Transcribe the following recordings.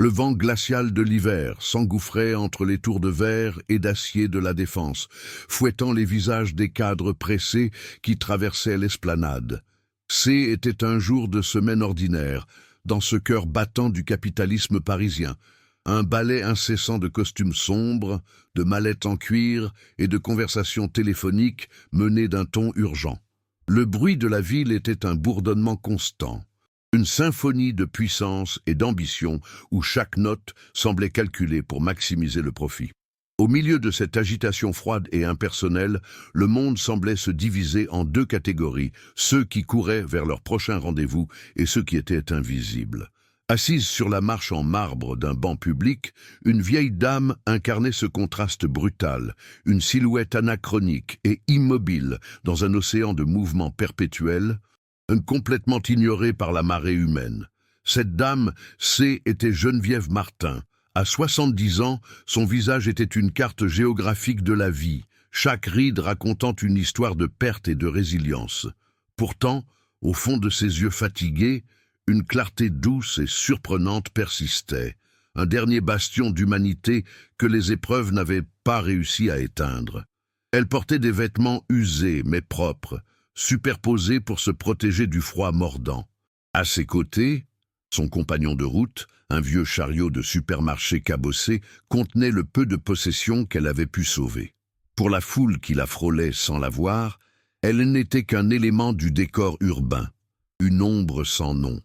Le vent glacial de l'hiver s'engouffrait entre les tours de verre et d'acier de la défense, fouettant les visages des cadres pressés qui traversaient l'esplanade. Était un jour de semaine ordinaire, dans ce cœur battant du capitalisme parisien. Un ballet incessant de costumes sombres, de mallettes en cuir et de conversations téléphoniques menées d'un ton urgent. Le bruit de la ville était un bourdonnement constant, une symphonie de puissance et d'ambition où chaque note semblait calculée pour maximiser le profit. Au milieu de cette agitation froide et impersonnelle, le monde semblait se diviser en deux catégories, ceux qui couraient vers leur prochain rendez-vous et ceux qui étaient invisibles. Assise sur la marche en marbre d'un banc public, une vieille dame incarnait ce contraste brutal, une silhouette anachronique et immobile dans un océan de mouvements perpétuels, complètement ignorée par la marée humaine. Cette dame, était Geneviève Martin. À 70 ans, son visage était une carte géographique de la vie, chaque ride racontant une histoire de perte et de résilience. Pourtant, au fond de ses yeux fatigués, une clarté douce et surprenante persistait, un dernier bastion d'humanité que les épreuves n'avaient pas réussi à éteindre. Elle portait des vêtements usés mais propres, superposés pour se protéger du froid mordant. À ses côtés, son compagnon de route, un vieux chariot de supermarché cabossé, contenait le peu de possessions qu'elle avait pu sauver. Pour la foule qui la frôlait sans la voir, elle n'était qu'un élément du décor urbain, une ombre sans nom.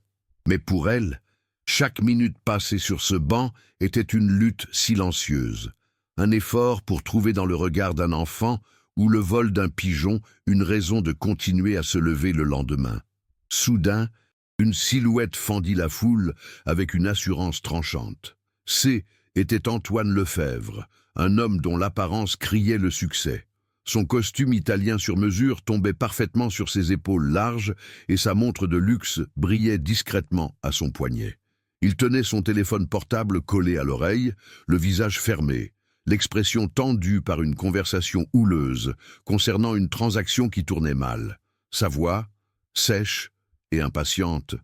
Mais pour elle, chaque minute passée sur ce banc était une lutte silencieuse, un effort pour trouver dans le regard d'un enfant ou le vol d'un pigeon une raison de continuer à se lever le lendemain. Soudain, une silhouette fendit la foule avec une assurance tranchante. Était Antoine Lefebvre, un homme dont l'apparence criait le succès. Son costume italien sur mesure tombait parfaitement sur ses épaules larges et sa montre de luxe brillait discrètement à son poignet. Il tenait son téléphone portable collé à l'oreille, le visage fermé, l'expression tendue par une conversation houleuse concernant une transaction qui tournait mal. Sa voix, sèche et impatiente,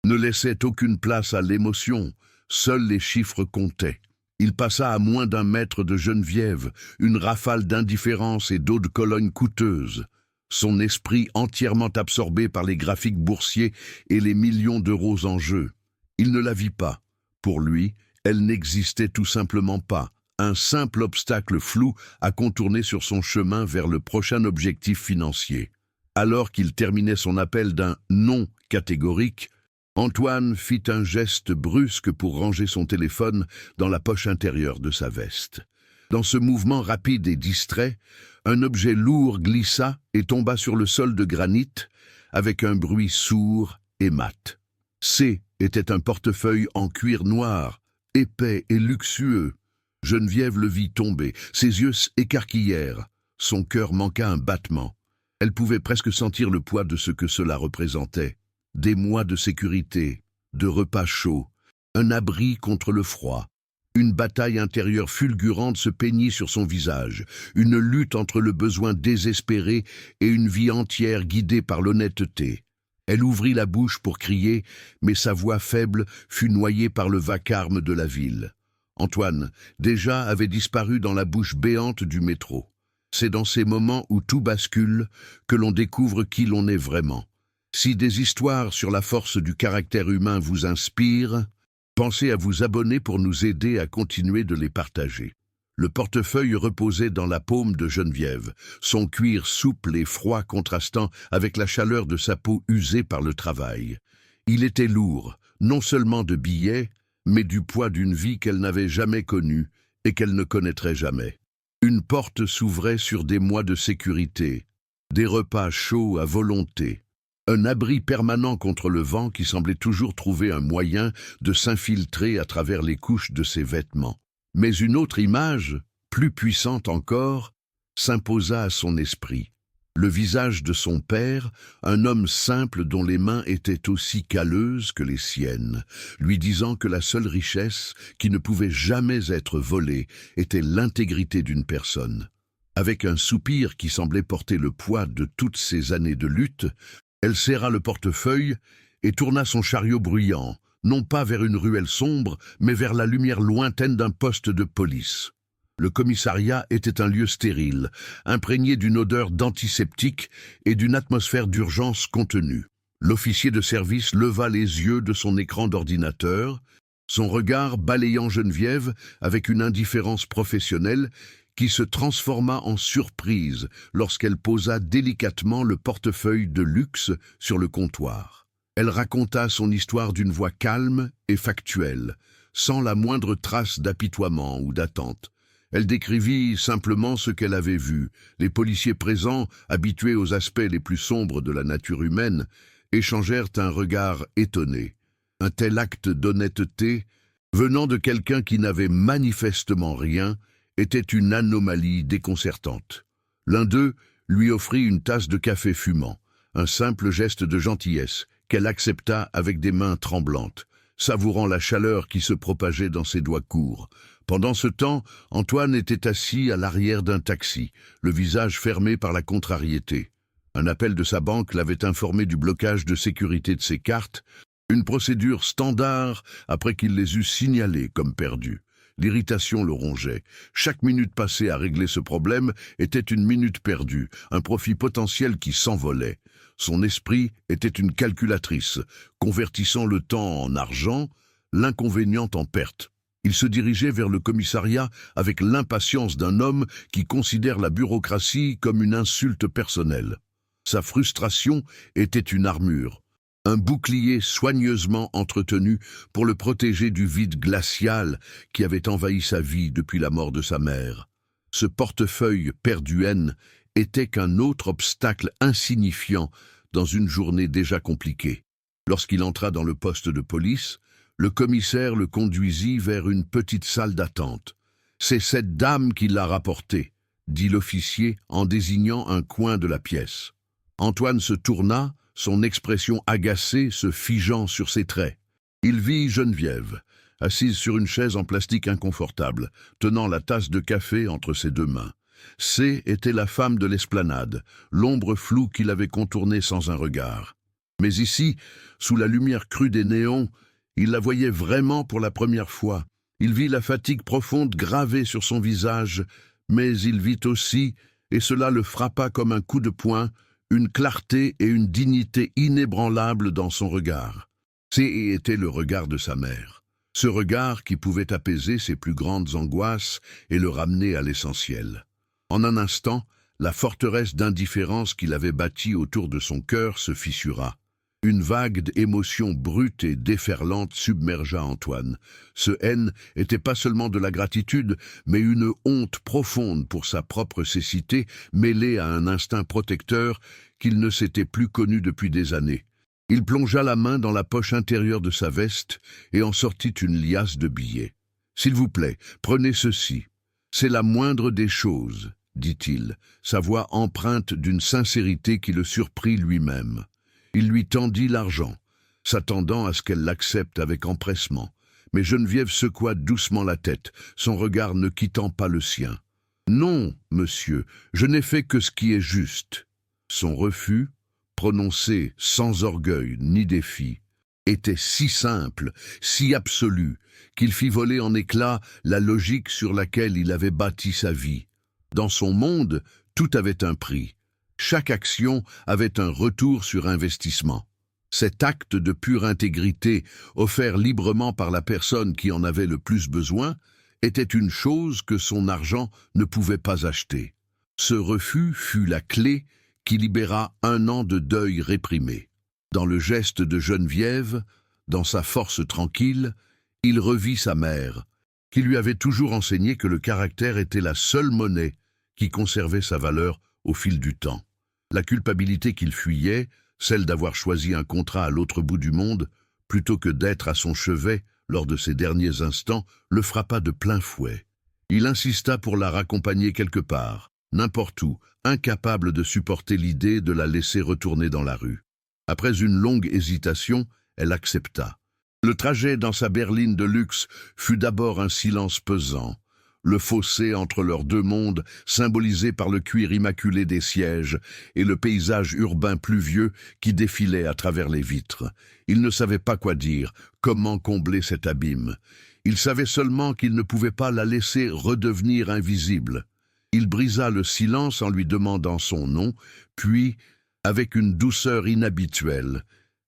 ne laissait aucune place à l'émotion, seuls les chiffres comptaient. Il passa à moins d'1 mètre de Geneviève, une rafale d'indifférence et d'eau de Cologne coûteuse, son esprit entièrement absorbé par les graphiques boursiers et les millions d'euros en jeu. Il ne la vit pas. Pour lui, elle n'existait tout simplement pas, un simple obstacle flou à contourner sur son chemin vers le prochain objectif financier. Alors qu'il terminait son appel d'un non catégorique, Antoine fit un geste brusque pour ranger son téléphone dans la poche intérieure de sa veste. Dans ce mouvement rapide et distrait, un objet lourd glissa et tomba sur le sol de granit avec un bruit sourd et mat. Était un portefeuille en cuir noir, épais et luxueux. Geneviève le vit tomber, ses yeux s'écarquillèrent, son cœur manqua un battement. Elle pouvait presque sentir le poids de ce que cela représentait. Des mois de sécurité, de repas chauds, un abri contre le froid. Une bataille intérieure fulgurante se peignit sur son visage, une lutte entre le besoin désespéré et une vie entière guidée par l'honnêteté. Elle ouvrit la bouche pour crier, mais sa voix faible fut noyée par le vacarme de la ville. Antoine, déjà, avait disparu dans la bouche béante du métro. C'est dans ces moments où tout bascule que l'on découvre qui l'on est vraiment. Si des histoires sur la force du caractère humain vous inspirent, pensez à vous abonner pour nous aider à continuer de les partager. Le portefeuille reposait dans la paume de Geneviève, son cuir souple et froid contrastant avec la chaleur de sa peau usée par le travail. Il était lourd, non seulement de billets, mais du poids d'une vie qu'elle n'avait jamais connue et qu'elle ne connaîtrait jamais. Une porte s'ouvrait sur des mois de sécurité, des repas chauds à volonté, un abri permanent contre le vent qui semblait toujours trouver un moyen de s'infiltrer à travers les couches de ses vêtements. Mais une autre image, plus puissante encore, s'imposa à son esprit. Le visage de son père, un homme simple dont les mains étaient aussi calleuses que les siennes, lui disant que la seule richesse, qui ne pouvait jamais être volée, était l'intégrité d'une personne. Avec un soupir qui semblait porter le poids de toutes ces années de lutte, elle serra le portefeuille et tourna son chariot bruyant, non pas vers une ruelle sombre, mais vers la lumière lointaine d'un poste de police. Le commissariat était un lieu stérile, imprégné d'une odeur d'antiseptique et d'une atmosphère d'urgence contenue. L'officier de service leva les yeux de son écran d'ordinateur, son regard balayant Geneviève avec une indifférence professionnelle qui se transforma en surprise lorsqu'elle posa délicatement le portefeuille de luxe sur le comptoir. Elle raconta son histoire d'une voix calme et factuelle, sans la moindre trace d'apitoiement ou d'attente. Elle décrivit simplement ce qu'elle avait vu. Les policiers présents, habitués aux aspects les plus sombres de la nature humaine, échangèrent un regard étonné. Un tel acte d'honnêteté, venant de quelqu'un qui n'avait manifestement rien, était une anomalie déconcertante. L'un d'eux lui offrit une tasse de café fumant, un simple geste de gentillesse qu'elle accepta avec des mains tremblantes, savourant la chaleur qui se propageait dans ses doigts courts. Pendant ce temps, Antoine était assis à l'arrière d'un taxi, le visage fermé par la contrariété. Un appel de sa banque l'avait informé du blocage de sécurité de ses cartes, une procédure standard après qu'il les eut signalées comme perdues. L'irritation le rongeait. Chaque minute passée à régler ce problème était une minute perdue, un profit potentiel qui s'envolait. Son esprit était une calculatrice, convertissant le temps en argent, l'inconvénient en perte. Il se dirigeait vers le commissariat avec l'impatience d'un homme qui considère la bureaucratie comme une insulte personnelle. Sa frustration était une armure, un bouclier soigneusement entretenu pour le protéger du vide glacial qui avait envahi sa vie depuis la mort de sa mère. Ce portefeuille perduenne était qu'un autre obstacle insignifiant dans une journée déjà compliquée. Lorsqu'il entra dans le poste de police, le commissaire le conduisit vers une petite salle d'attente. « C'est cette dame qui l'a rapporté », dit l'officier en désignant un coin de la pièce. Antoine se tourna, son expression agacée se figeant sur ses traits. Il vit Geneviève, assise sur une chaise en plastique inconfortable, tenant la tasse de café entre ses deux mains. C était la femme de l'esplanade, l'ombre floue qu'il avait contournée sans un regard. Mais ici, sous la lumière crue des néons, il la voyait vraiment pour la première fois. Il vit la fatigue profonde gravée sur son visage, mais il vit aussi, et cela le frappa comme un coup de poing, une clarté et une dignité inébranlables dans son regard. C'est était le regard de sa mère. Ce regard qui pouvait apaiser ses plus grandes angoisses et le ramener à l'essentiel. En un instant, la forteresse d'indifférence qu'il avait bâtie autour de son cœur se fissura. Une vague d'émotions brutes et déferlantes submergea Antoine. Ce haine était pas seulement de la gratitude, mais une honte profonde pour sa propre cécité, mêlée à un instinct protecteur qu'il ne s'était plus connu depuis des années. Il plongea la main dans la poche intérieure de sa veste et en sortit une liasse de billets. « S'il vous plaît, prenez ceci. C'est la moindre des choses, » dit-il, sa voix empreinte d'une sincérité qui le surprit lui-même. Il lui tendit l'argent, s'attendant à ce qu'elle l'accepte avec empressement, mais Geneviève secoua doucement la tête, son regard ne quittant pas le sien. « Non, monsieur, je n'ai fait que ce qui est juste. » Son refus, prononcé sans orgueil ni défi, était si simple, si absolu, qu'il fit voler en éclats la logique sur laquelle il avait bâti sa vie. Dans son monde, tout avait un prix. Chaque action avait un retour sur investissement. Cet acte de pure intégrité, offert librement par la personne qui en avait le plus besoin, était une chose que son argent ne pouvait pas acheter. Ce refus fut la clé qui libéra 1 an de deuil réprimé. Dans le geste de Geneviève, dans sa force tranquille, il revit sa mère, qui lui avait toujours enseigné que le caractère était la seule monnaie qui conservait sa valeur au fil du temps. La culpabilité qu'il fuyait, celle d'avoir choisi un contrat à l'autre bout du monde, plutôt que d'être à son chevet lors de ses derniers instants, le frappa de plein fouet. Il insista pour la raccompagner quelque part, n'importe où, incapable de supporter l'idée de la laisser retourner dans la rue. Après une longue hésitation, elle accepta. Le trajet dans sa berline de luxe fut d'abord un silence pesant. le fossé entre leurs deux mondes, symbolisé par le cuir immaculé des sièges, et le paysage urbain pluvieux qui défilait à travers les vitres. Il ne savait pas quoi dire, comment combler cet abîme. Il savait seulement qu'il ne pouvait pas la laisser redevenir invisible. Il brisa le silence en lui demandant son nom, puis, avec une douceur inhabituelle,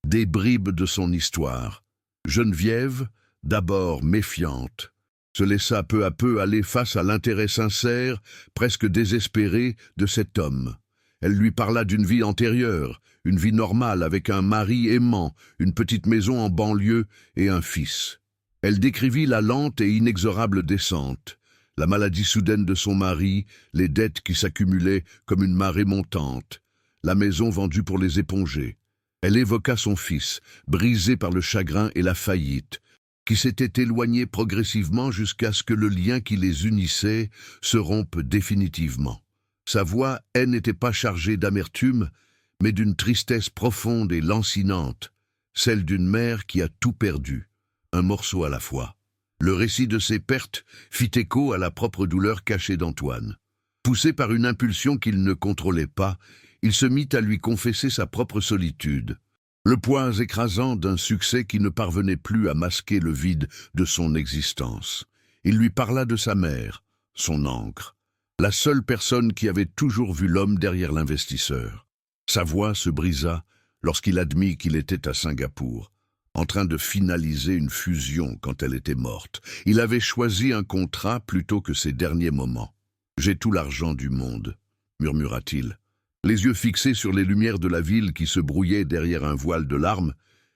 des bribes de son histoire. Geneviève, d'abord méfiante, se laissa peu à peu aller face à l'intérêt sincère, presque désespéré, de cet homme. Elle lui parla d'une vie antérieure, une vie normale avec un mari aimant, une petite maison en banlieue et un fils. Elle décrivit la lente et inexorable descente, la maladie soudaine de son mari, les dettes qui s'accumulaient comme une marée montante, la maison vendue pour les éponger. Elle évoqua son fils, brisé par le chagrin et la faillite, qui s'était éloigné progressivement jusqu'à ce que le lien qui les unissait se rompe définitivement. Sa voix, elle, n'était pas chargée d'amertume, mais d'une tristesse profonde et lancinante, celle d'une mère qui a tout perdu, un morceau à la fois. Le récit de ses pertes fit écho à la propre douleur cachée d'Antoine. Poussé par une impulsion qu'il ne contrôlait pas, il se mit à lui confesser sa propre solitude, le poids écrasant d'un succès qui ne parvenait plus à masquer le vide de son existence. Il lui parla de sa mère, son ancre, la seule personne qui avait toujours vu l'homme derrière l'investisseur. Sa voix se brisa lorsqu'il admit qu'il était à Singapour, en train de finaliser une fusion quand elle était morte. Il avait choisi un contrat plutôt que ses derniers moments. « J'ai tout l'argent du monde », murmura-t-il, les yeux fixés sur les lumières de la ville qui se brouillaient derrière un voile de larmes,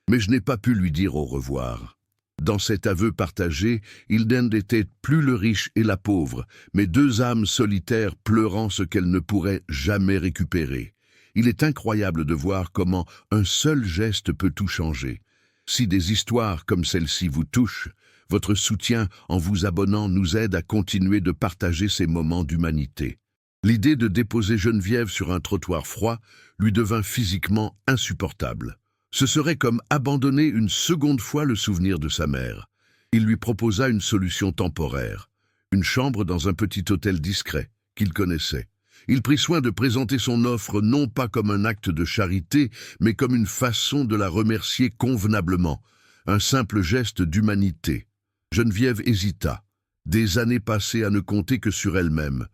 mais je n'ai pas pu lui dire au revoir. Dans cet aveu partagé, Hilden était plus le riche et la pauvre, mais deux âmes solitaires pleurant ce qu'elles ne pourraient jamais récupérer. Il est incroyable de voir comment un seul geste peut tout changer. Si des histoires comme celle-ci vous touchent, votre soutien en vous abonnant nous aide à continuer de partager ces moments d'humanité. L'idée de déposer Geneviève sur un trottoir froid lui devint physiquement insupportable. Ce serait comme abandonner une seconde fois le souvenir de sa mère. Il lui proposa une solution temporaire, une chambre dans un petit hôtel discret qu'il connaissait. Il prit soin de présenter son offre non pas comme un acte de charité, mais comme une façon de la remercier convenablement, un simple geste d'humanité. Geneviève hésita, des années passées à ne compter que sur elle-même.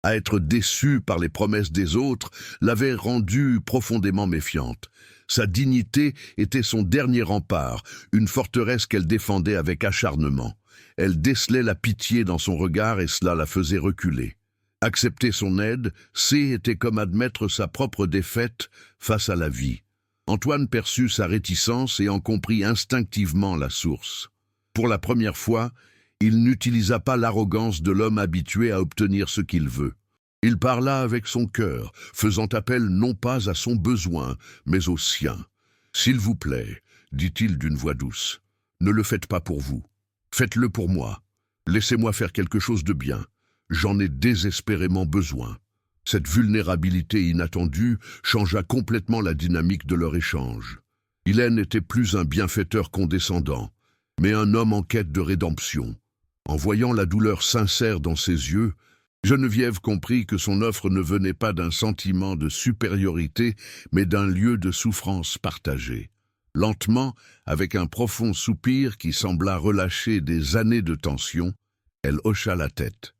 À être déçue par les promesses des autres l'avait rendue profondément méfiante. Sa dignité était son dernier rempart, une forteresse qu'elle défendait avec acharnement. Elle décelait la pitié dans son regard et cela la faisait reculer. Accepter son aide, c'était comme admettre sa propre défaite face à la vie. Antoine perçut sa réticence et en comprit instinctivement la source. Pour la première fois, il n'utilisa pas l'arrogance de l'homme habitué à obtenir ce qu'il veut. Il parla avec son cœur, faisant appel non pas à son besoin, mais au sien. « S'il vous plaît, dit-il d'une voix douce, ne le faites pas pour vous. Faites-le pour moi. Laissez-moi faire quelque chose de bien. J'en ai désespérément besoin. » Cette vulnérabilité inattendue changea complètement la dynamique de leur échange. Hilden n'était plus un bienfaiteur condescendant, mais un homme en quête de rédemption. En voyant la douleur sincère dans ses yeux, Geneviève comprit que son offre ne venait pas d'un sentiment de supériorité, mais d'un lieu de souffrance partagée. Lentement, avec un profond soupir qui sembla relâcher des années de tension, elle hocha la tête.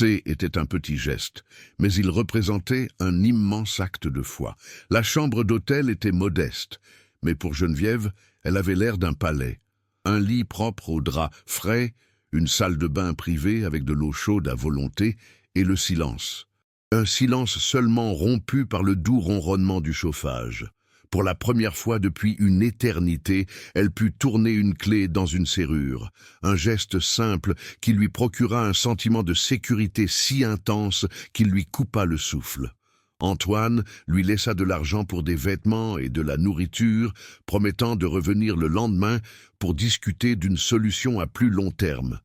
Était un petit geste, mais il représentait un immense acte de foi. La chambre d'hôtel était modeste, mais pour Geneviève, elle avait l'air d'un palais. Un lit propre aux draps frais, une salle de bain privée avec de l'eau chaude à volonté, et le silence. Un silence seulement rompu par le doux ronronnement du chauffage. Pour la première fois depuis une éternité, elle put tourner une clé dans une serrure, un geste simple qui lui procura un sentiment de sécurité si intense qu'il lui coupa le souffle. Antoine lui laissa de l'argent pour des vêtements et de la nourriture, promettant de revenir le lendemain pour discuter d'une solution à plus long terme.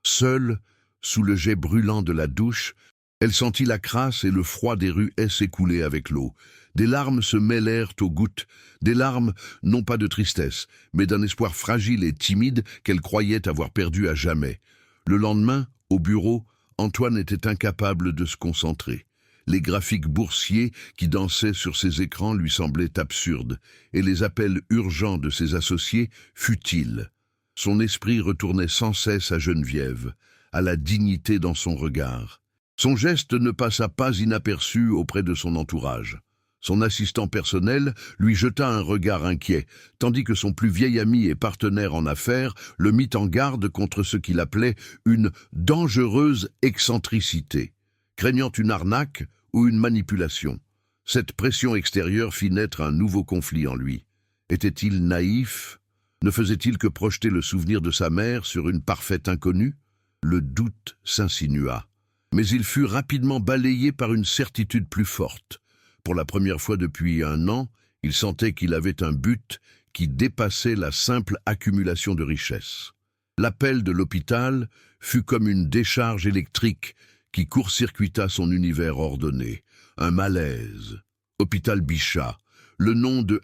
Seule, sous le jet brûlant de la douche, elle sentit la crasse et le froid des rues s'écouler avec l'eau. Des larmes se mêlèrent aux gouttes, des larmes non pas de tristesse, mais d'un espoir fragile et timide qu'elle croyait avoir perdu à jamais. Le lendemain, au bureau, Antoine était incapable de se concentrer. Les graphiques boursiers qui dansaient sur ses écrans lui semblaient absurdes, et les appels urgents de ses associés futiles. Son esprit retournait sans cesse à Geneviève, à la dignité dans son regard. Son geste ne passa pas inaperçu auprès de son entourage. Son assistant personnel lui jeta un regard inquiet, tandis que son plus vieil ami et partenaire en affaires le mit en garde contre ce qu'il appelait une dangereuse excentricité, craignant une arnaque ou une manipulation. Cette pression extérieure fit naître un nouveau conflit en lui. Était-il naïf? Ne faisait-il que projeter le souvenir de sa mère sur une parfaite inconnue? Le doute s'insinua. Mais il fut rapidement balayé par une certitude plus forte. Pour la première fois depuis 1 an, il sentait qu'il avait un but qui dépassait la simple accumulation de richesses. L'appel de l'hôpital fut comme une décharge électrique qui court-circuita son univers ordonné. Un malaise. Hôpital Bichat. Le nom de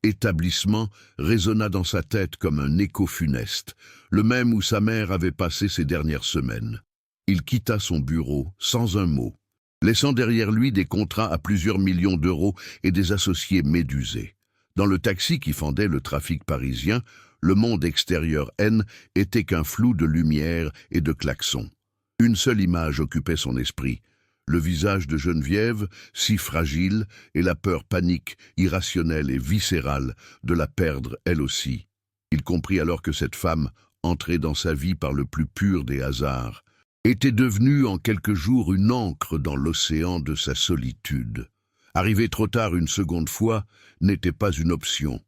l'établissement résonna dans sa tête comme un écho funeste, le même où sa mère avait passé ses dernières semaines. Il quitta son bureau sans un mot, laissant derrière lui des contrats à plusieurs millions d'euros et des associés médusés. Dans le taxi qui fendait le trafic parisien, le monde extérieur N était qu'un flou de lumière et de klaxons. Une seule image occupait son esprit, le visage de Geneviève, si fragile, et la peur panique, irrationnelle et viscérale de la perdre elle aussi. Il comprit alors que cette femme, entrée dans sa vie par le plus pur des hasards, était devenue en quelques jours une ancre dans l'océan de sa solitude. Arriver trop tard une seconde fois n'était pas une option.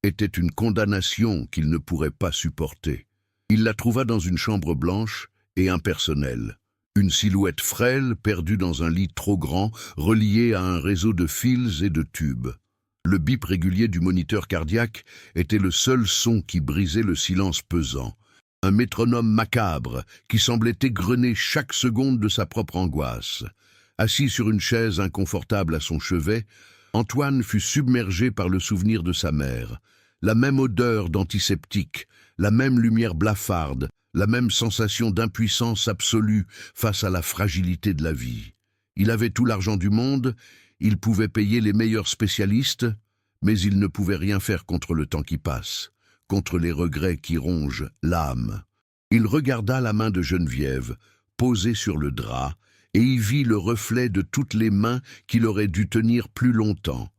Était une condamnation qu'il ne pourrait pas supporter. Il la trouva dans une chambre blanche et impersonnelle. Une silhouette frêle perdue dans un lit trop grand, relié à un réseau de fils et de tubes. Le bip régulier du moniteur cardiaque était le seul son qui brisait le silence pesant. Un métronome macabre qui semblait égrener chaque seconde de sa propre angoisse. Assis sur une chaise inconfortable à son chevet, Antoine fut submergé par le souvenir de sa mère. La même odeur d'antiseptique, la même lumière blafarde, la même sensation d'impuissance absolue face à la fragilité de la vie. Il avait tout l'argent du monde, il pouvait payer les meilleurs spécialistes, mais il ne pouvait rien faire contre le temps qui passe, contre les regrets qui rongent l'âme. Il regarda la main de Geneviève, posée sur le drap, et y vit le reflet de toutes les mains qu'il aurait dû tenir plus longtemps.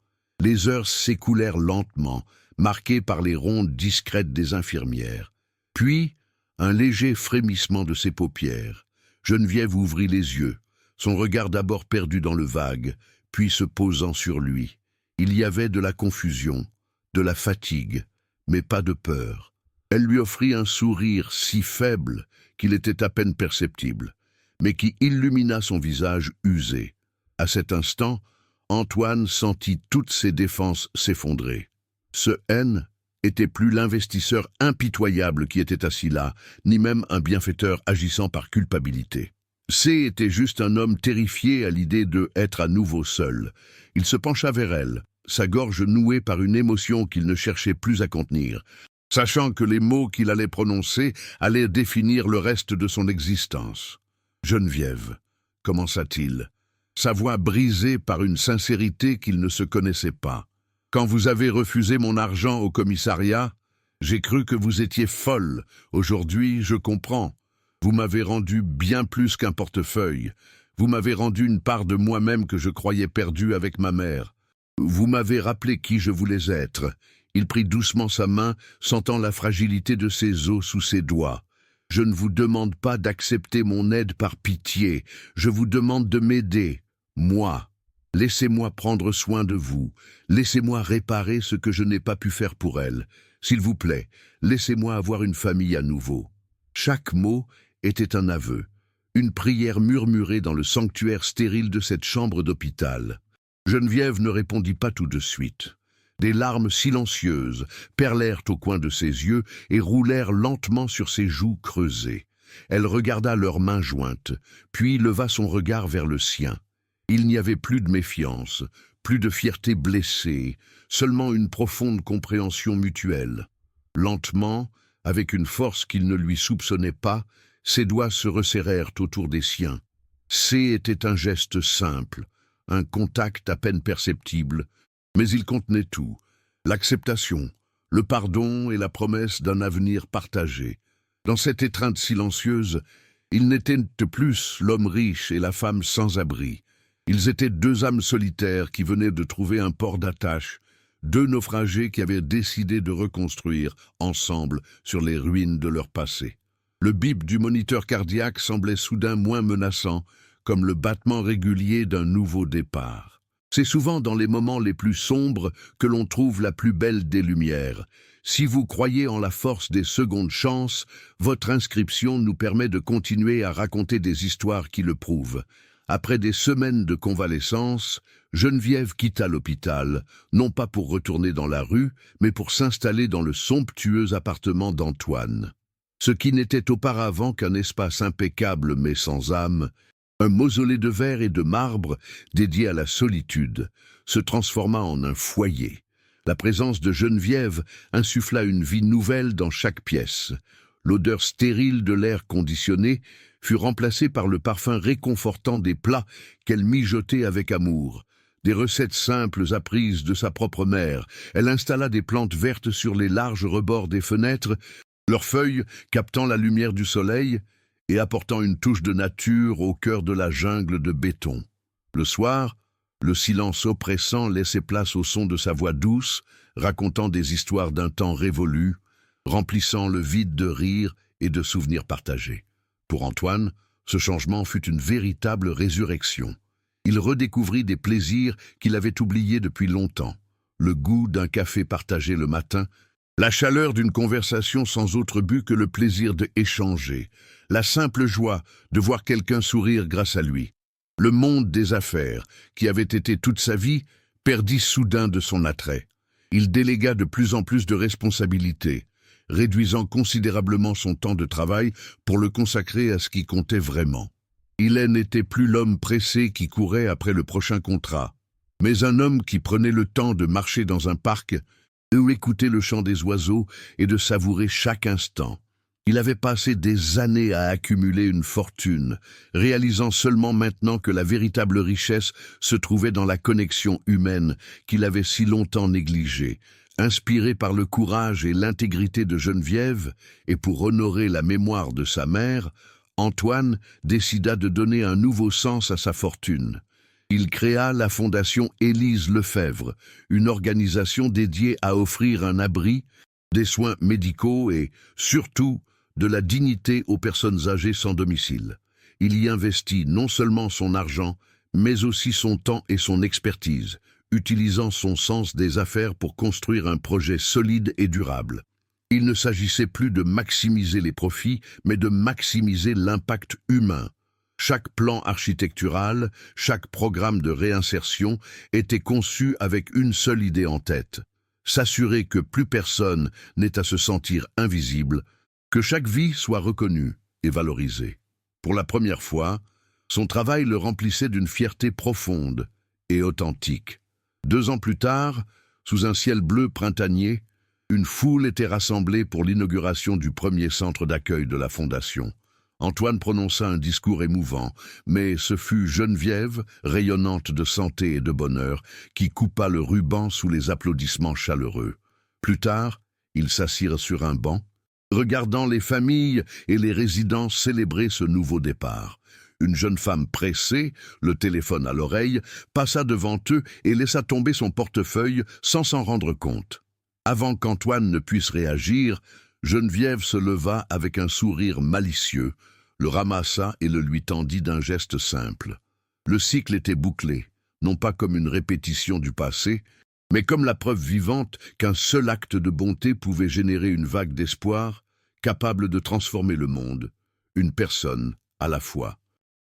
Les heures s'écoulèrent lentement, marquées par les rondes discrètes des infirmières. Puis, un léger frémissement de ses paupières. Geneviève ouvrit les yeux, son regard d'abord perdu dans le vague, puis se posant sur lui. Il y avait de la confusion, de la fatigue, mais pas de peur. Elle lui offrit un sourire si faible qu'il était à peine perceptible, mais qui illumina son visage usé. À cet instant, Antoine sentit toutes ses défenses s'effondrer. Ce N était plus l'investisseur impitoyable qui était assis là, ni même un bienfaiteur agissant par culpabilité. C était juste un homme terrifié à l'idée de être à nouveau seul. Il se pencha vers elle, sa gorge nouée par une émotion qu'il ne cherchait plus à contenir, sachant que les mots qu'il allait prononcer allaient définir le reste de son existence. « Geneviève », commença-t-il, sa voix brisée par une sincérité qu'il ne se connaissait pas. « Quand vous avez refusé mon argent au commissariat, j'ai cru que vous étiez folle. Aujourd'hui, je comprends. Vous m'avez rendu bien plus qu'un portefeuille. Vous m'avez rendu une part de moi-même que je croyais perdue avec ma mère. Vous m'avez rappelé qui je voulais être. » Il prit doucement sa main, sentant la fragilité de ses os sous ses doigts. « Je ne vous demande pas d'accepter mon aide par pitié. Je vous demande de m'aider. Moi. Laissez-moi prendre soin de vous. Laissez-moi réparer ce que je n'ai pas pu faire pour elle. S'il vous plaît, laissez-moi avoir une famille à nouveau. » Chaque mot était un aveu, une prière murmurée dans le sanctuaire stérile de cette chambre d'hôpital. Geneviève ne répondit pas tout de suite. Des larmes silencieuses perlèrent au coin de ses yeux et roulèrent lentement sur ses joues creusées. Elle regarda leurs mains jointes, puis leva son regard vers le sien. Il n'y avait plus de méfiance, plus de fierté blessée, seulement une profonde compréhension mutuelle. Lentement, avec une force qu'il ne lui soupçonnait pas, Ses doigts se resserrèrent autour des siens. C était un geste simple, un contact à peine perceptible, mais il contenait tout, l'acceptation, le pardon et la promesse d'un avenir partagé. Dans cette étreinte silencieuse, ils n'étaient plus l'homme riche et la femme sans abri. Ils étaient deux âmes solitaires qui venaient de trouver un port d'attache, deux naufragés qui avaient décidé de reconstruire, ensemble, sur les ruines de leur passé. Le bip du moniteur cardiaque semblait soudain moins menaçant, comme le battement régulier d'un nouveau départ. C'est souvent dans les moments les plus sombres que l'on trouve la plus belle des lumières. Si vous croyez en la force des secondes chances, votre inscription nous permet de continuer à raconter des histoires qui le prouvent. Après des semaines de convalescence, Geneviève quitta l'hôpital, non pas pour retourner dans la rue, mais pour s'installer dans le somptueux appartement d'Antoine. Ce qui n'était auparavant qu'un espace impeccable mais sans âme, un mausolée de verre et de marbre dédié à la solitude, se transforma en un foyer. La présence de Geneviève insuffla une vie nouvelle dans chaque pièce. L'odeur stérile de l'air conditionné fut remplacée par le parfum réconfortant des plats qu'elle mijotait avec amour. Des recettes simples apprises de sa propre mère, elle installa des plantes vertes sur les larges rebords des fenêtres, leurs feuilles captant la lumière du soleil et apportant une touche de nature au cœur de la jungle de béton. Le soir, le silence oppressant laissait place au son de sa voix douce, racontant des histoires d'un temps révolu, remplissant le vide de rires et de souvenirs partagés. Pour Antoine, ce changement fut une véritable résurrection. Il redécouvrit des plaisirs qu'il avait oubliés depuis longtemps. Le goût d'un café partagé le matin, la chaleur d'une conversation sans autre but que le plaisir d'échanger, la simple joie de voir quelqu'un sourire grâce à lui. Le monde des affaires, qui avait été toute sa vie, perdit soudain de son attrait. Il délégua de plus en plus de responsabilités, réduisant considérablement son temps de travail pour le consacrer à ce qui comptait vraiment. Il n'était plus l'homme pressé qui courait après le prochain contrat, mais un homme qui prenait le temps de marcher dans un parc, ou écouter le chant des oiseaux et de savourer chaque instant. Il avait passé des années à accumuler une fortune, réalisant seulement maintenant que la véritable richesse se trouvait dans la connexion humaine qu'il avait si longtemps négligée. Inspiré par le courage et l'intégrité de Geneviève, et pour honorer la mémoire de sa mère, Antoine décida de donner un nouveau sens à sa fortune. Il créa la fondation Élise Lefebvre, une organisation dédiée à offrir un abri, des soins médicaux et, surtout, de la dignité aux personnes âgées sans domicile. Il y investit non seulement son argent, mais aussi son temps et son expertise, utilisant son sens des affaires pour construire un projet solide et durable. Il ne s'agissait plus de maximiser les profits, mais de maximiser l'impact humain. Chaque plan architectural, chaque programme de réinsertion était conçu avec une seule idée en tête: s'assurer que plus personne n'ait à se sentir invisible, que chaque vie soit reconnue et valorisée. Pour la première fois, son travail le remplissait d'une fierté profonde et authentique. 2 ans plus tard, sous un ciel bleu printanier, une foule était rassemblée pour l'inauguration du premier centre d'accueil de la Fondation. Antoine prononça un discours émouvant, mais ce fut Geneviève, rayonnante de santé et de bonheur, qui coupa le ruban sous les applaudissements chaleureux. Plus tard, ils s'assirent sur un banc, regardant les familles et les résidents célébrer ce nouveau départ. Une jeune femme pressée, le téléphone à l'oreille, passa devant eux et laissa tomber son portefeuille sans s'en rendre compte. Avant qu'Antoine ne puisse réagir, Geneviève se leva avec un sourire malicieux, le ramassa et le lui tendit d'un geste simple. Le cycle était bouclé, non pas comme une répétition du passé, mais comme la preuve vivante qu'un seul acte de bonté pouvait générer une vague d'espoir, capable de transformer le monde, une personne à la fois.